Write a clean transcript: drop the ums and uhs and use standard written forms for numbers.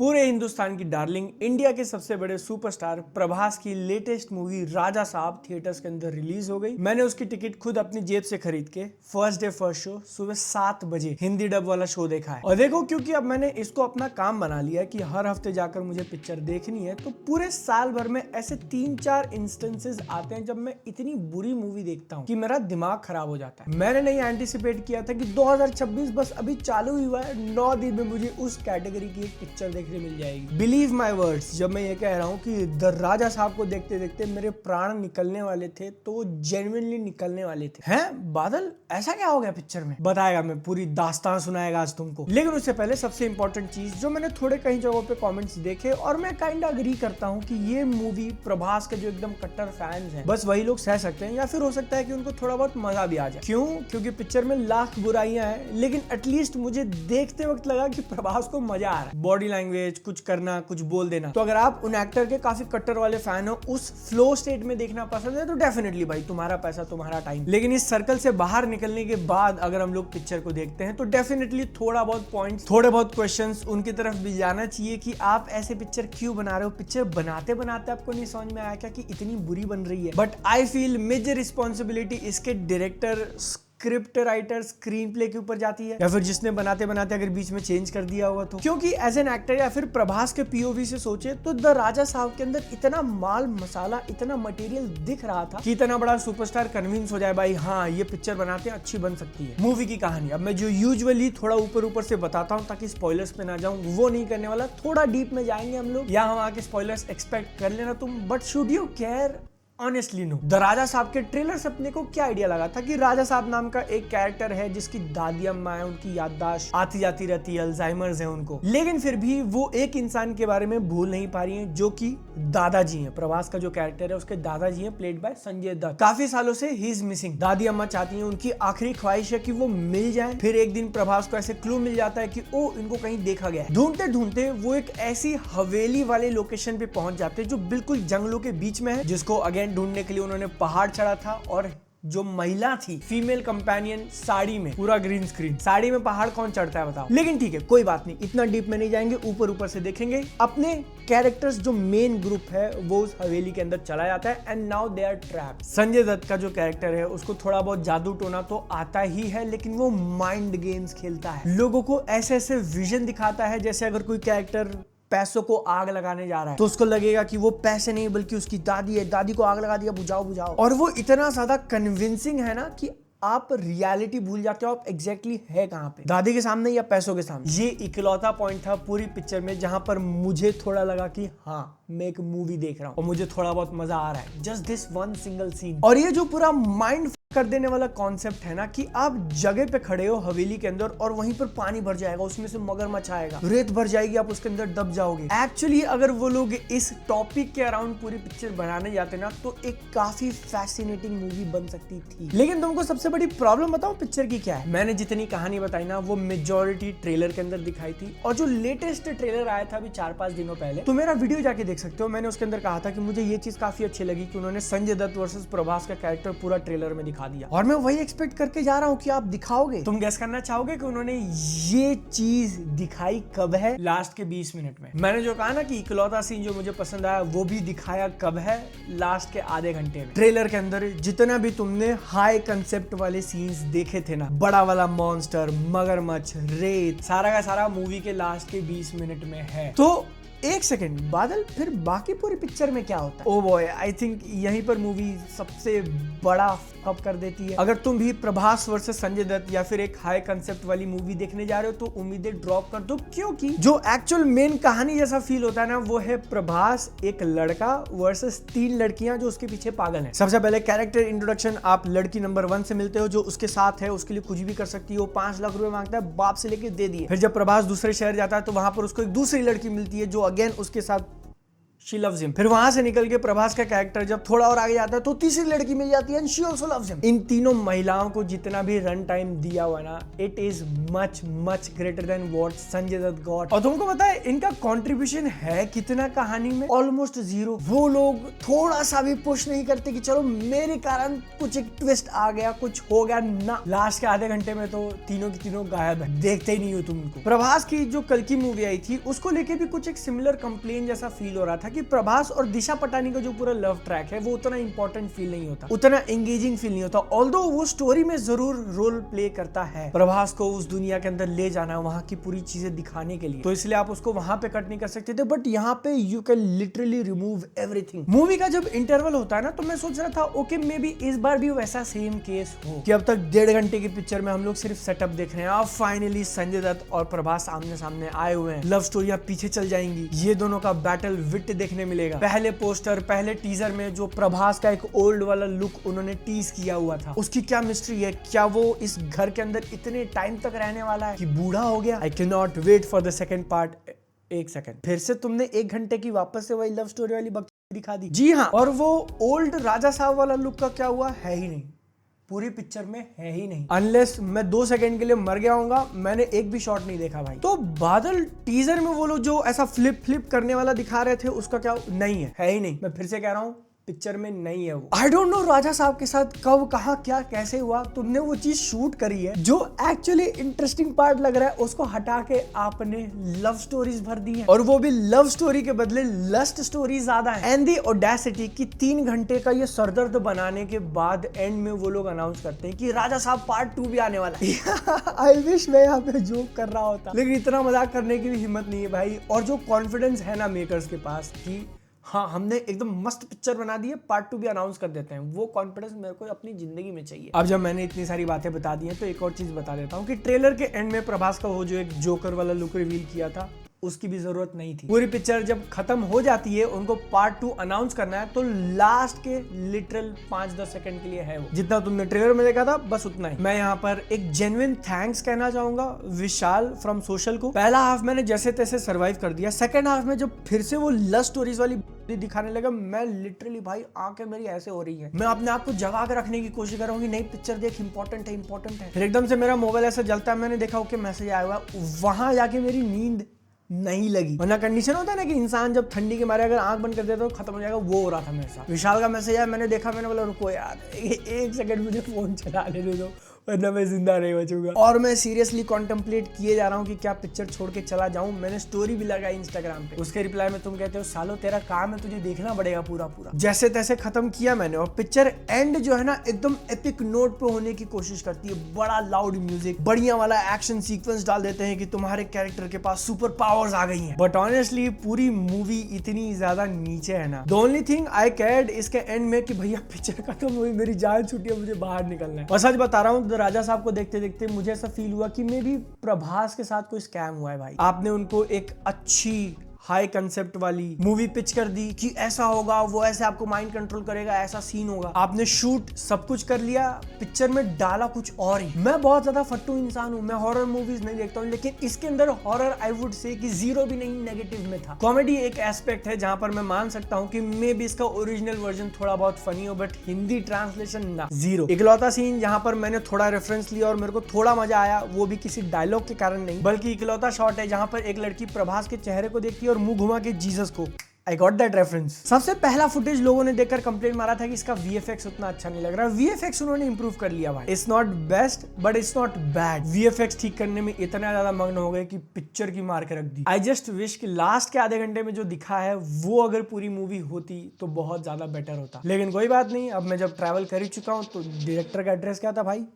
पूरे हिंदुस्तान की darling, India के सबसे बड़े सुपरस्टार प्रभास की लेटेस्ट मूवी राजा साहब थिएटर्स के अंदर रिलीज हो गई। मैंने उसकी टिकट खुद अपनी जेब से खरीद के फर्स्ट डे फर्स्ट शो सुबह 7 बजे हिंदी डब वाला शो देखा है। और देखो, क्योंकि अब मैंने इसको अपना काम बना लिया है कि हर हफ्ते जाकर मुझे पिक्चर देखनी है, तो पूरे साल भर में ऐसे 3-4 इंस्टेंसेस आते हैं जब मैं इतनी बुरी मूवी देखता हूँ कि मेरा दिमाग खराब हो जाता है। मैंने नहीं एंटिसिपेट किया था कि 2026 बस अभी चालू ही हुआ है, 9 दिन में मुझे उस कैटेगरी की एक पिक्चर देखने मिल जाएगी। बिलीव माई वर्ड्स, जब मैं ये कह रहा हूँ कि द राजा साहब को देखते देखते मेरे प्राण निकलने वाले थे, तो वो जेन्युइनली निकलने वाले थे। हैं बादल, ऐसा क्या हो गया पिक्चर में? बताएगा, मैं पूरी दास्तान सुनाएगा आज तुमको। लेकिन उससे पहले सबसे इंपॉर्टेंट चीज जो मैंने थोड़े कई जगहों पे कमेंट्स देखे और मैं काइंड अग्री करता हूँ कि ये मूवी प्रभास के जो एकदम कट्टर फैंस हैं, बस वही लोग सह सकते हैं, या फिर हो सकता है कि उनको थोड़ा बहुत मजा भी आ जाए। क्यों? क्योंकि पिक्चर में लाख बुराइयां हैं, लेकिन एटलीस्ट मुझे देखते वक्त लगा कि प्रभास को मजा आ रहा है। बॉडी लैंग्वेज, कुछ करना, कुछ बोल देना। तो अगर आप उन एक्टर के काफी कट्टर वाले फैन हो, उस फ्लो स्टेट में देखना पसंद है, तो डेफिनेटली भाई तुम्हारा पैसा तुम्हारा टाइम। लेकिन इस सर्कल से बाहर निकलने के बाद अगर हम लोग पिक्चर को देखते हैं तो डेफिनेटली थोड़ा बहुत पॉइंट्स, थोड़े बहुत क्वेश्चंस उनकी तरफ भी जाना चाहिए कि आप ऐसे पिक्चर क्यों बना रहे हो। पिक्चर बनाते बनाते आपको नहीं समझ में आया क्या कि इतनी बुरी बन रही है? But I feel major responsibility इसके director, script writer, screen play के ऊपर जाती है, या फिर जिसने बनाते बनाते अगर बीच में चेंज कर दिया होगा तो। क्योंकि एज एन एक्टर या फिर प्रभास के पीओवी से सोचे तो द राजा साहब के अंदर इतना माल मसाला, इतना मटेरियल दिख रहा था कि इतना बड़ा सुपरस्टार कन्विंस हो जाए भाई हाँ ये पिक्चर बनाते हैं, अच्छी बन सकती है। मूवी की कहानी अब मैं जो यूजुअली थोड़ा ऊपर ऊपर से बताता हूँ ताकि स्पॉयलर्स पे ना जाऊं, वो नहीं करने वाला। थोड़ा डीप में जाएंगे हम लोग, या हम आके स्पॉयलर्स एक्सपेक्ट कर लेना तुम, but should you care? Honestly no. The Raja Saab के ट्रेलर से अपने को क्या आइडिया लगा था कि राजा साहब नाम का एक कैरेक्टर है जिसकी दादी अम्मा है, उनकी याददाश्त आती जाती रहती है, अल्जाइमर्स है उनको, लेकिन फिर भी वो एक इंसान के बारे में भूल नहीं पा रही हैं जो कि दादाजी हैं। प्रभास का जो कैरेक्टर है उसके दादाजी हैं, प्लेड बाय संजय दत्त। काफी सालों से ही इज मिसिंग। दादी अम्मा चाहती हैं, उनकी आखिरी ख्वाहिश है कि वो मिल जाए। फिर एक दिन प्रभास को ऐसे क्लू मिल जाता है कि ओ इनको कहीं देखा गया है। ढूंढते ढूंढते वो एक ऐसी हवेली वाले लोकेशन पे पहुंच जाते हैं जो बिल्कुल जंगलों के बीच में है, जिसको अगेन ढूंढने के लिए उन्होंने पहाड़ चढ़ा था। और जो महिला थी, फीमेल कंपेनियन, साड़ी में, पूरा ग्रीन स्क्रीन, साड़ी में पहाड़ कौन चढ़ता है बताओ? लेकिन ठीक है, कोई बात नहीं, इतना डीप में नहीं जाएंगे, ऊपर ऊपर से देखेंगे। अपने कैरेक्टर्स जो मेन ग्रुप है वो उस हवेली के अंदर चला जाता है and now they are trapped. Sanjay Dutt का जो कैरेक्टर है उसको थोड़ा बहुत जादू टोना तो आता ही है, लेकिन वो माइंड गेम्स खेलता है, लोगों को ऐसे ऐसे विजन दिखाता है जैसे अगर कोई कैरेक्टर पैसों को आग लगाने जा रहा है तो उसको लगेगा कि वो पैसे नहीं बल्कि उसकी दादी है, दादी को आग लगा दिया, बुझाओ बुझाओ। और वो इतना ज्यादा कन्विंसिंग है ना कि आप रियलिटी भूल जाते हो आप एग्जैक्टली है कहां पे, दादी के सामने या पैसों के सामने। ये इकलौता पॉइंट था पूरी पिक्चर में जहां पर मुझे थोड़ा लगा कि हाँ मैं एक मूवी देख रहा हूं और मुझे थोड़ा बहुत मजा आ रहा है, just this one single scene. और ये जो पूरा माइंड कर देने वाला कॉन्सेप्ट है ना कि आप जगह पे खड़े हो हवेली के अंदर और वहीं पर पानी भर जाएगा, उसमें से मगरमच्छ आएगा, रेत भर जाएगी, आप उसके अंदर दब जाओगे। एक्चुअली अगर वो लोग इस टॉपिक के अराउंड पूरी पिक्चर बनाने जाते ना तो एक काफी फैसिनेटिंग मूवी बन सकती थी। लेकिन तुमको सबसे बड़ी प्रॉब्लम बताऊं पिक्चर की क्या है? मैंने जितनी कहानी बताई ना वो मेजॉरिटी ट्रेलर के अंदर दिखाई थी, और जो लेटेस्ट ट्रेलर आया था अभी 4-5 दिनों पहले, तो मेरा वीडियो जाके देख सकते हो। मैंने उसके अंदर कहा था कि मुझे ये चीज काफी अच्छी लगी कि उन्होंने संजय दत्त वर्सेस प्रभास का कैरेक्टर पूरा ट्रेलर में दिखा दिया, और मैं वही एक्सपेक्ट करके जा रहा हूं कि आप दिखाओगे। तुम गैस करना चाहोगे कि उन्होंने ये चीज दिखाई कब है? लास्ट के 20 मिनट में। मैंने जो कहा ना कि इकलौता सीन जो मुझे पसंद आया वो भी दिखाया कब है? लास्ट के आधे घंटे में। ट्रेलर के अंदर जितना भी तुमने हाई कंसेप्ट वाले सीन्स देखे थे ना, बड़ा वाला मॉन्स्टर, मगरमच्छ, रेत, सारा का सारा मूवी के लास्ट के 20 मिनट में है। तो एक सेकंड बादल, फिर बाकी पूरी पिक्चर में क्या होता है? ओ बॉय, आई थिंक यहीं पर मूवी सबसे बड़ा फक कर देती है। अगर तुम भी प्रभास वर्सेस संजय दत्त या फिर एक हाई कंसेप्ट वाली मूवी देखने जा रहे हो तो उम्मीदें ड्रॉप कर दो, क्योंकि जो एक्चुअल मेन कहानी जैसा फील होता है ना वो है प्रभास एक लड़का वर्सेस 3 लड़कियां जो उसके पीछे पागल हैं। सबसे पहले कैरेक्टर इंट्रोडक्शन, आप लड़की नंबर 1 से मिलते हो जो उसके साथ है, उसके लिए कुछ भी कर सकती है, वो 5 लाख रुपए मांगता है, बाप से लेके दे दिए। फिर जब प्रभास दूसरे शहर जाता है तो वहां पर उसको एक दूसरी लड़की मिलती है जो अगेन उसके साथ शी लव्स हिम। फिर वहां से निकल के प्रभास का कैरेक्टर जब थोड़ा और आगे जाता है तो तीसरी लड़की मिल जाती है and she also loves him. इन तीनों महिलाओं को जितना भी रन टाइम दिया हुआ ना, it is much much greater than what Sanjay Dutt got. और तुमको पता है इनका कंट्रीब्यूशन है कितना कहानी में? Almost zero. वो लोग थोड़ा सा भी पुश नहीं करते कि चलो मेरे कारण कुछ एक ट्विस्ट आ गया, कुछ हो गया ना। लास्ट के आधे घंटे में तो तीनों की तीनों गायब है, देखते ही नहीं हो तुम उनको। प्रभास की जो कल की मूवी आई थी उसको लेके भी कुछ एक सिमिलर कंप्लेन जैसा फील हो रहा था कि प्रभास और दिशा पटानी का जो पूरा लव ट्रैक है वो उतना इंपॉर्टेंट फील नहीं होता, उतना एंगेजिंग फील नहीं होता। ऑल्दो वो स्टोरी में जरूर रोल प्ले करता है प्रभास को उस दुनिया के अंदर ले जाना, वहां की पूरी चीजें दिखाने के लिए, तो इसलिए आप उसको वहां पे कट नहीं कर सकते थे। बट यहाँ पे you can literally remove everything. Movie का जब इंटरवल होता है ना तो मैं सोच रहा था ओके मे बी इस बार भी वैसा सेम केस हो कि अब तक 1.5 घंटे की पिक्चर में हम लोग सिर्फ सेटअप देख रहे हैं, अब फाइनली संजय दत्त और प्रभास आमने सामने आए हुए हैं, लव स्टोरियां पीछे चल जाएंगी, ये दोनों का बैटल विट देखने मिलेगा। पहले पोस्टर, पहले टीजर में जो प्रभास का एक ओल्ड वाला लुक उन्होंने टीज किया हुआ था, उसकी क्या मिस्ट्री है? क्या वो इस घर के अंदर इतने टाइम तक रहने वाला है कि बूढ़ा हो गया? I can not wait for the second part. एक सेकंड, फिर से तुमने 1 घंटे की वापस से वही लव स्टोरी वाली बकचोदी दिखा दी। जी हाँ, और वो ओल्ड राजा साहब वाला लुक का क्या हुआ? है ही नहीं, पूरी पिक्चर में है ही नहीं। अनलेस मैं 2 सेकंड के लिए मर गया हूँगा, मैंने एक भी शॉट नहीं देखा भाई। तो बादल टीजर में वो लोग जो ऐसा फ्लिप करने वाला दिखा रहे थे उसका क्या नहीं है ही नहीं। मैं फिर से कह रहा हूँ पिक्चर में नहीं है वो। आई डोंट नो राजा साहब के साथ कब, कहां, क्या, कैसे हुआ। तुमने वो चीज शूट करी है जो एक्चुअली इंटरेस्टिंग पार्ट लग रहा है, उसको हटा के आपने लव स्टोरीज भर दी है, और वो भी लव स्टोरी के बदले लस्ट स्टोरी ज्यादा है। एंड दी ऑडेसिटी की 3 घंटे का ये सरदर्द बनाने के बाद एंड में वो लोग अनाउंस करते हैं कि राजा साहब पार्ट 2 भी आने वाला है। आई विश मैं यहाँ पे जोक कर रहा होता, लेकिन इतना मजाक करने की भी हिम्मत नहीं है भाई। और जो कॉन्फिडेंस है ना मेकर्स के पास कि हाँ हमने एकदम मस्त पिक्चर बना दी है, पार्ट 2 भी अनाउंस कर देते हैं, वो कॉन्फिडेंस मेरे को अपनी जिंदगी में चाहिए। अब जब मैंने इतनी सारी बातें बता दी हैं तो एक और चीज बता देता हूँ कि ट्रेलर के एंड में प्रभास का वो जो एक जोकर वाला लुक रिवील किया था उसकी भी जरूरत नहीं थी। पूरी पिक्चर जब खत्म हो जाती है, उनको पार्ट 2 अनाउंस करना है तो लास्ट के लिटरल 5-10 सेकंड के लिए है वो। जितना तुमने ट्रेलर में देखा था बस उतना ही। मैं यहाँ पर एक जेन्युइन थैंक्स कहना चाहूंगा विशाल फ्रॉम सोशल को। पहला हाफ मैंने जैसे तैसे सर्वाइव कर दिया, सेकंड हाफ में जब फिर से वो लव स्टोरीज वाली दिखाने लगा, मैं लिटरली भाई आंखें मेरी ऐसे हो रही है, मैं अपने आप को जगा के रखने की कोशिश कर रहा हूँ कि नहीं पिक्चर देख, इंपॉर्टेंट है। फिर एकदम से मेरा मोबाइल ऐसा जलता है, मैंने देखा ओके मैसेज आया हुआ, वहां जाके मेरी नींद नहीं लगी। वरना कंडीशन होता है ना कि इंसान जब ठंडी के मारे अगर आंख बंद कर देता तो खत्म हो जाएगा, वो हो रहा था मेरे साथ। विशाल का मैसेज आया, मैंने देखा, मैंने बोला रुको यार 1 सेकंड मुझे फोन चला लेने दो वरना मैं जिंदा नहीं बचूंगा। और मैं सीरियसली कॉन्टेम्पलेट किए जा रहा हूँ कि क्या पिक्चर छोड़ के चला जाऊं। मैंने स्टोरी भी लगाई इंस्टाग्राम पे, उसके रिप्लाई में तुम कहते हो सालो तेरा काम है, तुझे देखना पड़ेगा पूरा। जैसे तैसे खत्म किया मैंने, और पिक्चर एंड जो है ना एकदम एपिक नोट पे होने की कोशिश करती है। बड़ा लाउड म्यूजिक, बढ़िया वाला एक्शन सीक्वेंस डाल देते हैं कि तुम्हारे कैरेक्टर के पास सुपर पावर्स आ गई हैं। बट ऑनेस्टली पूरी मूवी इतनी ज्यादा नीचे है ना। The only thing I cared इसके एंड में कि भैया पिक्चर खत्म हुई, मेरी जान छूटी है, मुझे बाहर निकलना है। और सच बता रहा हूँ राजा साहब को देखते देखते मुझे ऐसा फील हुआ कि मे भी प्रभास के साथ कोई स्कैम हुआ है भाई। आपने उनको एक अच्छी हाई कंसेप्ट वाली मूवी पिच कर दी कि ऐसा होगा, वो ऐसे आपको माइंड कंट्रोल करेगा, ऐसा सीन होगा। आपने शूट सब कुछ कर लिया, पिक्चर में डाला कुछ और ही। मैं बहुत ज्यादा फट्टू इंसान हूं, मैं हॉरर मूवीज नहीं देखता हूं, लेकिन इसके अंदर हॉरर आई वुड से कि 0 भी नहीं नेगेटिव में था। कॉमेडी एक एस्पेक्ट है जहां पर मैं मान सकता हूं कि मे बी इसका ओरिजिनल वर्जन थोड़ा बहुत फनी हो, बट हिंदी ट्रांसलेशन ना, 0। इकलौता सीन जहां पर मैंने थोड़ा रेफरेंस लिया और मेरे को थोड़ा मजा आया, वो भी किसी डायलॉग के कारण नहीं, बल्कि इकलौता शॉट है जहां पर एक लड़की प्रभास के चेहरे को देखती है और मुंह घुमा के जीसस को। I got that reference। सबसे पहला फुटेज लोगों ने देखकर कंप्लेंट मारा था कि इसका VFX उतना अच्छा नहीं लग रहा। VFX उन्होंने इंप्रूव कर लिया भाई। It's not best but it's not bad। VFX ठीक करने में इतना ज्यादा मग्न हो गए कि पिक्चर की मार के रख दी। I just wish कि लास्ट के आधे घंटे में जो दिखा है वो अगर पूरी मूवी होती तो बहुत ज्यादा बेटर होता, लेकिन कोई बात नहीं। अब मैं जब ट्रैवल कर ही चुका हूँ तो डायरेक्टर का एड्रेस क्या था भाई?